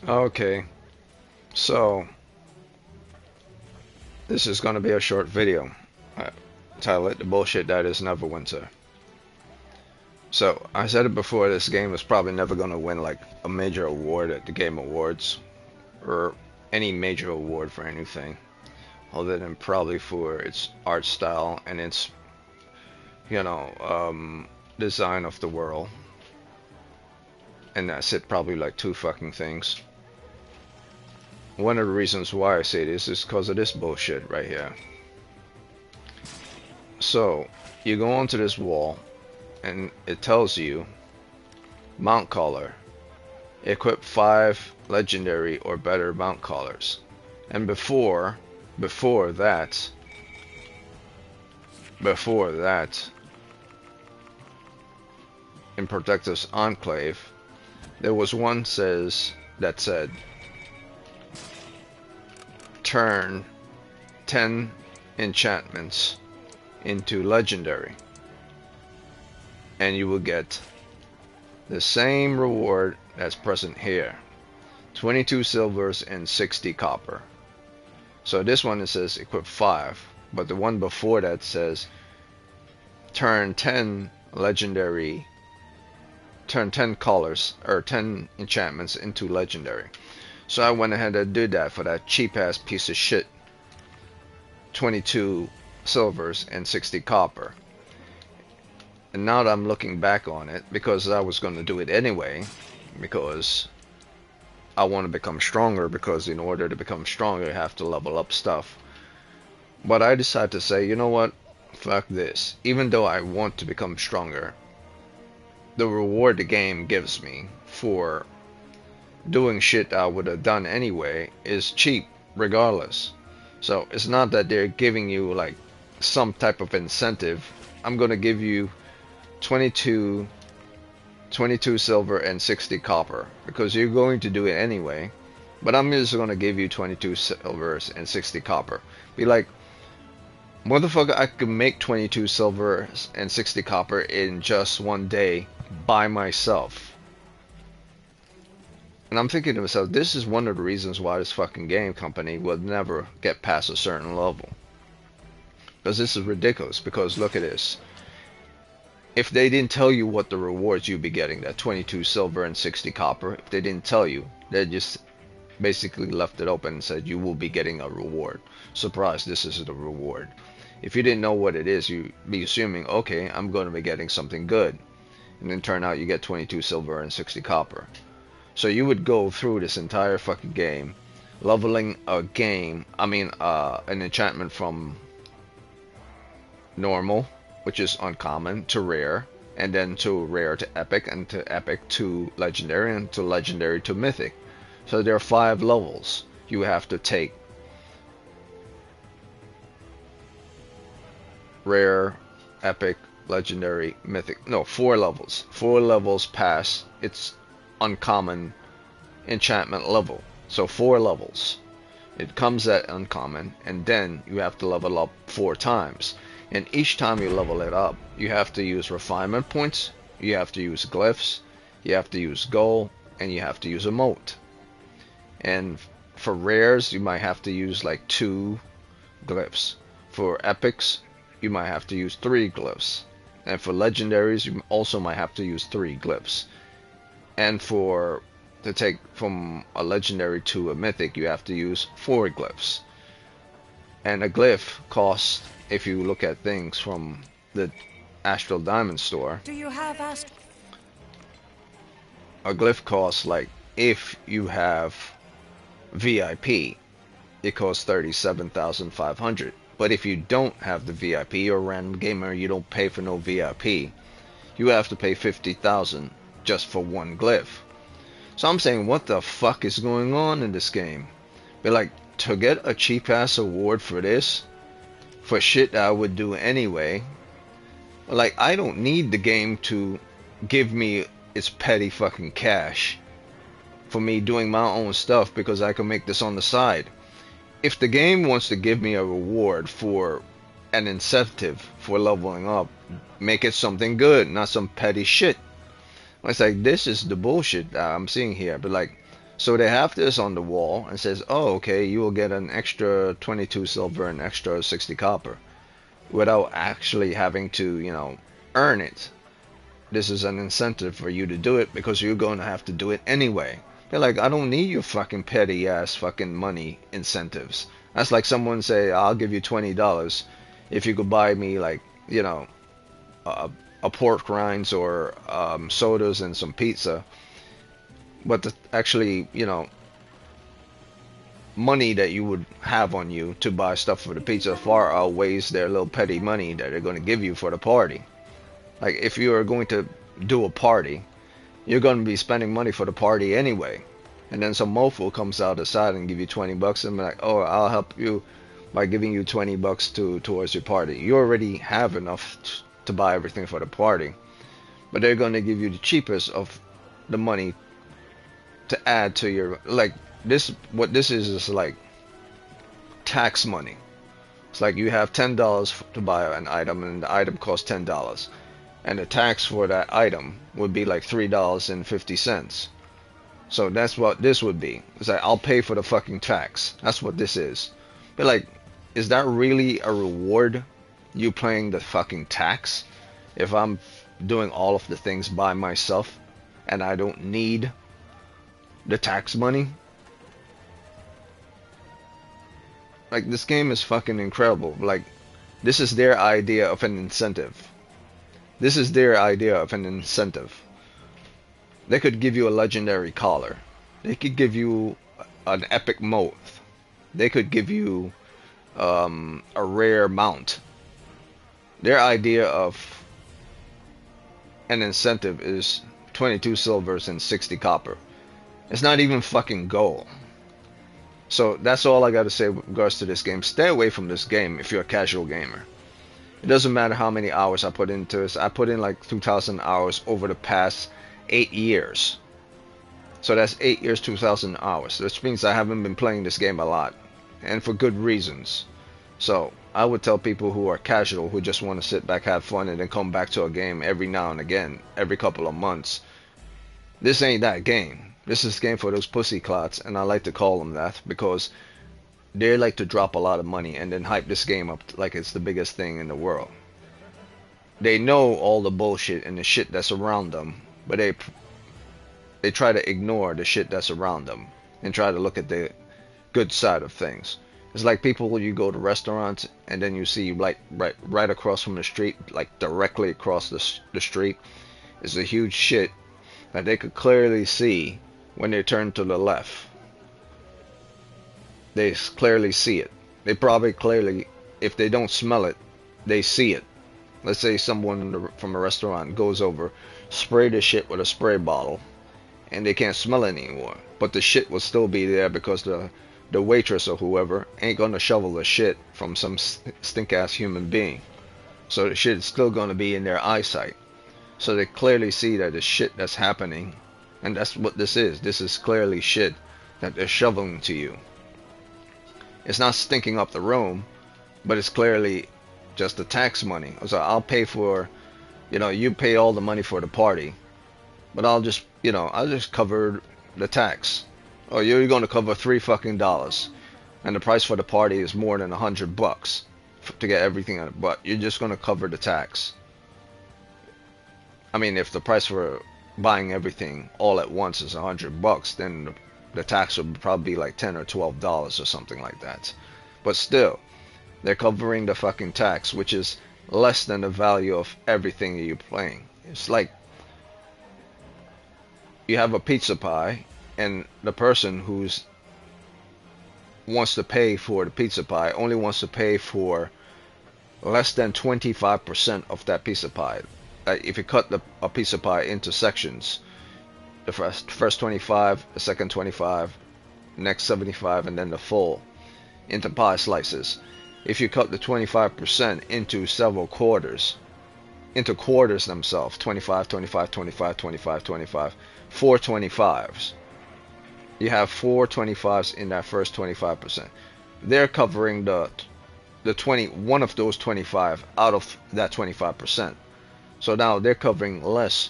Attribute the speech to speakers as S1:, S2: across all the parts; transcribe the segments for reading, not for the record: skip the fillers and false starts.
S1: Okay, so this is going to be a short video. I title it The Bullshit That Is Neverwinter. So, I said it before, this game is probably never going to win like a major award at the Game Awards or any major award for anything other than probably for its art style and its, you know, design of the world. And that's it, probably like two fucking things. One of the reasons why I say this is because of this bullshit right here. So, you go onto this wall, and it tells you, mount caller, equip 5 legendary or better mount callers. And before that, in Protective's Enclave, there was one that said, turn 10 enchantments into legendary, and you will get the same reward that's present here, 22 silvers and 60 copper. So this one, it says equip 5, but the one before that says turn 10 colors or 10 enchantments into legendary. So I went ahead and did that for that cheap ass piece of shit, 22 silvers and 60 copper. And now that I'm looking back on it, because I was going to do it anyway, because I want to become stronger, because in order to become stronger you have to level up stuff. But I decided to say, you know what, fuck this. Even though I want to become stronger, the reward the game gives me for doing shit I would have done anyway is cheap regardless. So it's not that they're giving you like some type of incentive. I'm gonna give you 22 silver and 60 copper because you're going to do it anyway, but I'm just gonna give you 22 silvers and 60 copper. Be like, motherfucker, I could make 22 silvers and 60 copper in just one day by myself. And I'm thinking to myself, this is one of the reasons why this fucking game company will never get past a certain level. Because this is ridiculous. Because look at this. If they didn't tell you what the rewards you'd be getting, that 22 silver and 60 copper, if they didn't tell you, they just basically left it open and said you will be getting a reward. Surprise, this is the reward. If you didn't know what it is, you'd be assuming, okay, I'm going to be getting something good. And then turn out you get 22 silver and 60 copper. So you would go through this entire fucking game, leveling an enchantment from normal, which is uncommon, to rare, and then to rare to epic, and to epic to legendary, and to legendary to mythic. So there are 5 levels you have to take. Rare, epic, legendary, mythic. No, 4 levels. 4 levels past its uncommon enchantment level. So 4 levels. It comes at uncommon, and then you have to level up 4 times. And each time you level it up, you have to use refinement points, you have to use glyphs, you have to use gold, and you have to use emote. And for rares, you might have to use like 2 glyphs. For epics, you might have to use 3 glyphs. And for legendaries, you also might have to use 3 glyphs. And to take from a legendary to a mythic, you have to use 4 glyphs. And a glyph costs, if you look at things from the Astral Diamond store,
S2: Do you have
S1: a glyph costs, like, if you have VIP, it costs 37,500. But if you don't have the VIP, or random gamer, you don't pay for no VIP, you have to pay 50,000 just for one glyph. So I'm saying, what the fuck is going on in this game? But like, to get a cheap ass award for this, for shit that I would do anyway, like, I don't need the game to give me its petty fucking cash for me doing my own stuff, because I can make this on the side. If the game wants to give me a reward for an incentive for leveling up, make it something good, not some petty shit. It's like, this is the bullshit that I'm seeing here. But like, So they have this on the wall and says, oh, okay, you will get an extra 22 silver and extra 60 copper without actually having to, earn it. This is an incentive for you to do it because you're going to have to do it anyway. They're like, I don't need your fucking petty ass fucking money incentives. That's like someone say, I'll give you $20 if you could buy me like, a, a pork rinds or sodas and some pizza. But actually, money that you would have on you to buy stuff for the pizza far outweighs their little petty money that they're going to give you for the party. Like if you are going to do a party, you're going to be spending money for the party anyway. And then some mofo comes out the side and give you 20 bucks and be like, oh, I'll help you by giving you 20 bucks towards your party. You already have enough to buy everything for the party. But they're going to give you the cheapest of the money to add to your, like, this, what this is like tax money. It's like you have $10 to buy an item and the item costs $10. And the tax for that item would be like $3.50. So that's what this would be. It's like, I'll pay for the fucking tax. That's what this is. But like, is that really a reward? You paying the fucking tax? If I'm doing all of the things by myself and I don't need the tax money? Like, this game is fucking incredible. Like, this is their idea of an incentive. This is their idea of an incentive. They could give you a legendary collar. They could give you an epic moat. They could give you a rare mount. Their idea of an incentive is 22 silvers and 60 copper. It's not even fucking gold. So that's all I got to say with regards to this game. Stay away from this game if you're a casual gamer. It doesn't matter how many hours I put into this. I put in like 2,000 hours over the past 8 years. So that's 8 years, 2,000 hours. Which means I haven't been playing this game a lot. And for good reasons. So I would tell people who are casual, who just want to sit back, have fun, and then come back to a game every now and again, every couple of months. This ain't that game. This is a game for those pussy clots, and I like to call them that because they like to drop a lot of money and then hype this game up like it's the biggest thing in the world. They know all the bullshit and the shit that's around them, but they try to ignore the shit that's around them and try to look at the good side of things. It's like people, you go to restaurants and then you see like right across from the street, like directly across the street, is a huge shit that they could clearly see when they turn to the left. They clearly see it. They probably clearly, if they don't smell it, they see it. Let's say someone from a restaurant goes over, spray the shit with a spray bottle, and they can't smell it anymore. But the shit will still be there because the waitress or whoever ain't gonna shovel the shit from some stink-ass human being. So the shit is still gonna be in their eyesight. So they clearly see that the shit that's happening, and that's what this is. This is clearly shit that they're shoveling to you. It's not stinking up the room, but it's clearly just the tax money. So I'll pay for, you pay all the money for the party, but I'll just cover the tax. Oh, you're going to cover $3 and the price for the party is more than $100 to get everything on it, but you're just going to cover the tax. I mean, if the price for buying everything all at once is $100, then the tax would probably be like $10 or $12 or something like that. But still, they're covering the fucking tax, which is less than the value of everything that you're playing. It's like you have a pizza pie, and the person who's wants to pay for the pizza pie only wants to pay for less than 25% of that pizza pie. If you cut a pizza pie into sections, the first 25, the second 25, next 75, and then the full into pie slices. If you cut the 25% into several quarters, into quarters themselves, 25, 25, 25, 25, 25, 4 25s. You have 4 25s in that first 25%. They're covering the one of those 25 out of that 25%. So now they're covering less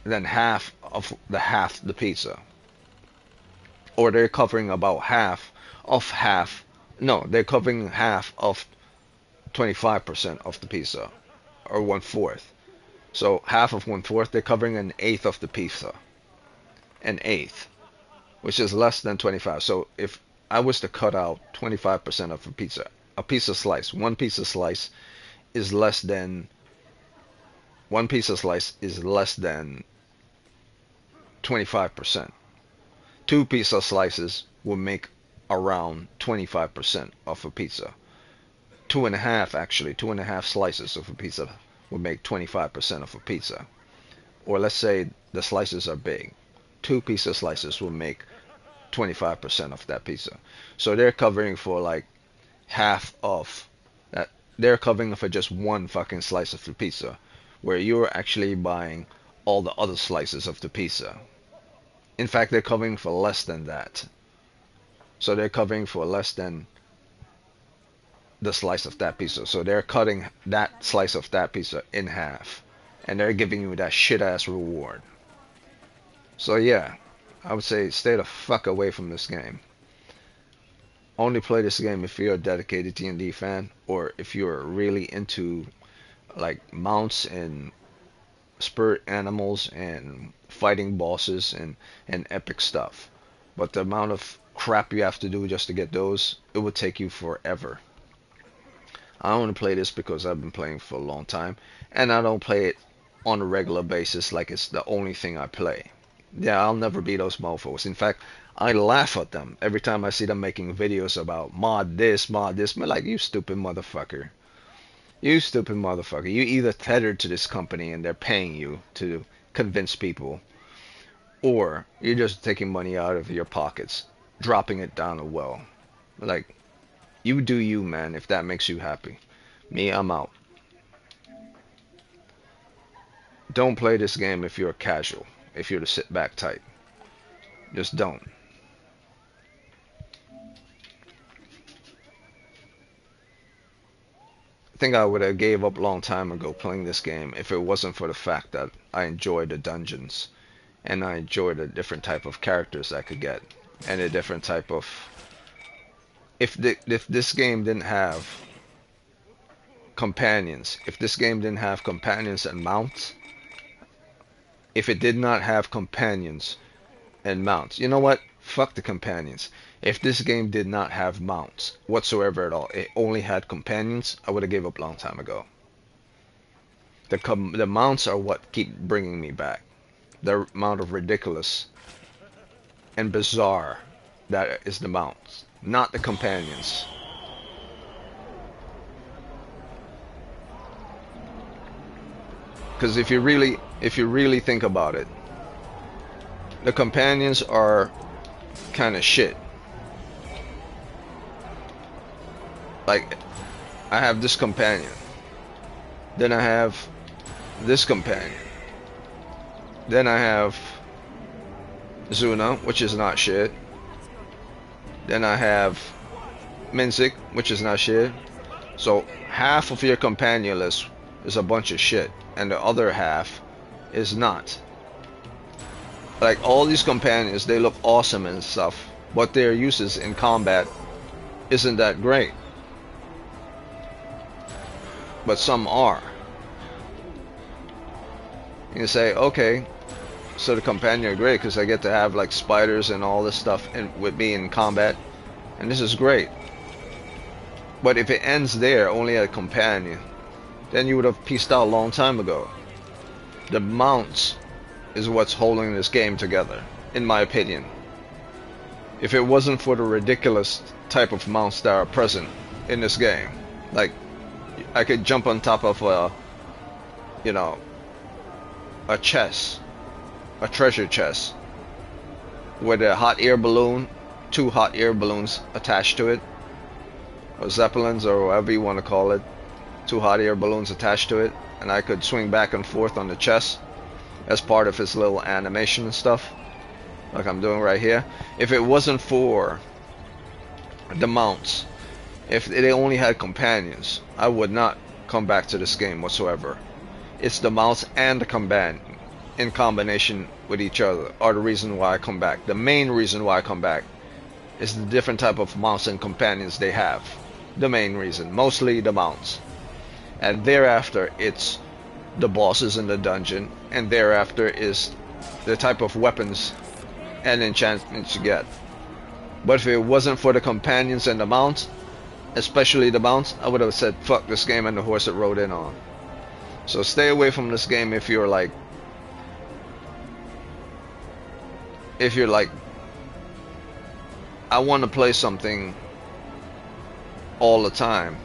S1: than half the pizza. or they're covering about half of half. No, they're covering half of 25% of the pizza, or one fourth. So half of one fourth, they're covering an eighth of the pizza, an eighth, which is less than 25. So if I was to cut out 25% of a pizza slice, is less than one pizza slice is less than 25%. Two pizza slices will make around 25% of a pizza. Two and a half, actually, 2.5 slices of a pizza would make 25% of a pizza. Or let's say the slices are big. Two pizza slices will make 25% of that pizza. So they're covering for like half of that. They're covering for just one fucking slice of the pizza, where you're actually buying all the other slices of the pizza. In fact, they're covering for less than that. So they're covering for less than the slice of that pizza. So they're cutting that slice of that pizza in half, and they're giving you that shit ass reward. So yeah, I would say stay the fuck away from this game. Only play this game if you're a dedicated D&D fan, or if you're really into like mounts and spirit animals and fighting bosses and epic stuff. But the amount of crap you have to do just to get those, it would take you forever. I only play this because I've been playing for a long time, and I don't play it on a regular basis like it's the only thing I play. Yeah, I'll never be those mofos. In fact, I laugh at them every time I see them making videos about mod this, mod this. I'm like, you stupid motherfucker. You stupid motherfucker. You either tethered to this company and they're paying you to convince people, or you're just taking money out of your pockets, dropping it down a well. Like, you do you, man, if that makes you happy. Me, I'm out. Don't play this game if you're casual, if you're the sit back type. Just don't. I think I would have gave up a long time ago playing this game if it wasn't for the fact that I enjoy the dungeons, and I enjoy the different type of characters I could get, and the different type of... If this game didn't have companions, if this game didn't have companions and mounts, if it did not have companions and mounts, you know what? Fuck the companions. If this game did not have mounts whatsoever at all, it only had companions, I would have gave up a long time ago. The mounts are what keep bringing me back. The amount of ridiculous and bizarre that is the mounts, not the companions. Because if you really think about it, the companions are kind of shit. Like, I have this companion, then I have this companion, then I have Zuna, which is not shit, then I have Minzik, which is not shit. So half of your companion list is a bunch of shit, and the other half is not. Like, all these companions, they look awesome and stuff, but their uses in combat isn't that great. But some are. You say, okay, so the companion are great because I get to have like spiders and all this stuff with me in combat, and this is great. But if it ends there, only a companion, then you would have pieced out a long time ago. The mounts is what's holding this game together, in my opinion. If it wasn't for the ridiculous type of mounts that are present in this game, like, I could jump on top of a, you know, a chest, a treasure chest, with a hot air balloon, 2 hot air balloons attached to it, or zeppelins, or whatever you want to call it, 2 hot air balloons attached to it, and I could swing back and forth on the chest as part of his little animation and stuff, like I'm doing right here. If it wasn't for the mounts, if they only had companions, I would not come back to this game whatsoever. It's the mounts and the in combination with each other are the reason why I come back. The main reason why I come back is the different type of mounts and companions they have. The main reason, mostly the mounts. And thereafter it's the bosses in the dungeon, and thereafter is the type of weapons and enchantments you get. But if it wasn't for the companions and the mounts, especially the mounts, I would have said fuck this game and the horse it rode in on. So stay away from this game if you're like I want to play something all the time,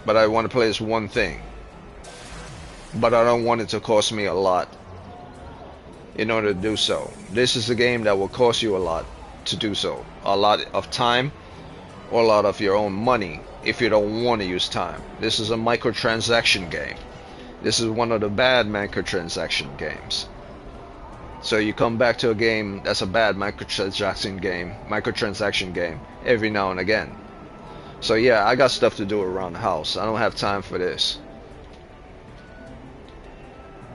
S1: but I want to play this one thing, but I don't want it to cost me a lot in order to do so. This is a game that will cost you a lot to do so, a lot of time or a lot of your own money if you don't want to use time. This is a microtransaction game. This is one of the bad microtransaction games. So you come back to a game that's a bad microtransaction game every now and again. So yeah, I got stuff to do around the house. I don't have time for this.